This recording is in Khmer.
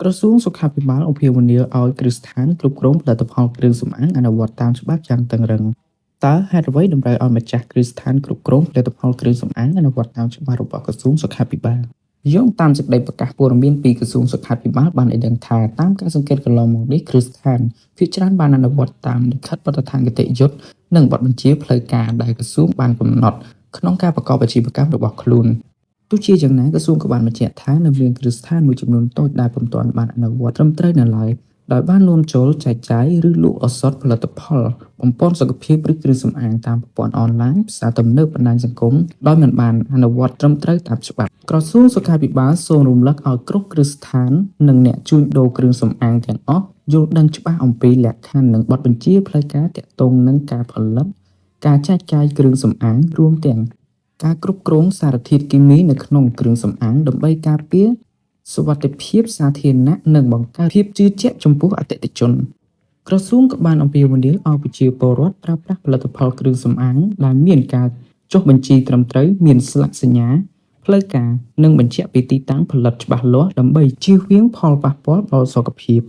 ក្រសួងសុខាភិបាលអំពាវនាវឲ្យគ្រឹះស្ថានគ្រប់គ្រងផលិតផលគ្រឿងសម្អាងអនុវត្តតាមច្បាប់យ៉ាងតឹងរ៉ឹងតើហេតុអ្វីតម្រូវឲ្យម្ចាស់គ្រឹះស្ថានគ្រប់គ្រងផលិតផលគ្រឿងសម្អាងអនុវត្តតាមច្បាប់របស់ក្រសួងសុខាភិបាលយោងតាមសេចក្តីប្រកាសព័ត៌មានពីក្រសួងសុខាភិបាលបានឲ្យដឹងថាតាមការសង្កេតកន្លងមកនេះគ្រឹះស្ថានភាគច្រើនបានអនុវត្តតាមលិខិតបទដ្ឋានគតិយុត្តនិងបទបញ្ជាផ្លូវការដែលក្រសួងបានកំណត់ក្នុងការប្រកបអាជីវកម្មរបស់ខ្លួនទោះជាយ៉ាងណាក្រសួងក៏បានបញ្ជាក់ថានៅមានគ្រឹះស្ថានមួយចំនួនតូចដែលពុំទាន់បានអនុវត្តត្រឹមត្រូវនៅឡើយដោយបានរួមចូលចែកចាយឬលក់ឱសថផលិតផលបំពាន់សុខភាពឬគ្រឿងសម្អាងតាមប្រព័ន្ធអនឡាញផ្សារទំនើបបណ្ដាញសង្គមដោយមិនបានអនុវត្តត្រឹមត្រូវតាមច្បាប់ក្រសួងសុខាភិបាលសូមរំលឹកឲ្យគ្រប់គ្រឹះស្ថាននិងអ្នកជួញដូរគ្រឿងសម្អាងទាំងអស់យល់ដឹងច្បាស់អំពីលក្ខខណ្ឌនិងបទបញ្ជាផ្លូវការទាក់ទងនឹងការផលិតការចែកចាយគ្រឿងសម្អាងរួមទាំងការគ្រប់គ្រងសារធាតុគីមីនៅក្នុងគ្រឿងសម្អាងដើម្បីការពារសុវត្ថិភាពសាធារណៈនិងបង្កើតភាពជឿជាក់ចំពោះអតិថិជនក្រសួងក៏បានអំពាវនាវឲ្យប្រជាពលរដ្ឋប្រើប្រាស់ផលិតផលគ្រឿងសម្អាងដែលមានការចុះបញ្ជីត្រឹមត្រូវមានស្លាកសញ្ញាផ្លូវការនិងបញ្ជាក់ពីទីតាំងផលិតច្បាស់លាស់ដើម្បីជៀសវាងផលប៉ះពាល់ដល់សុខភាព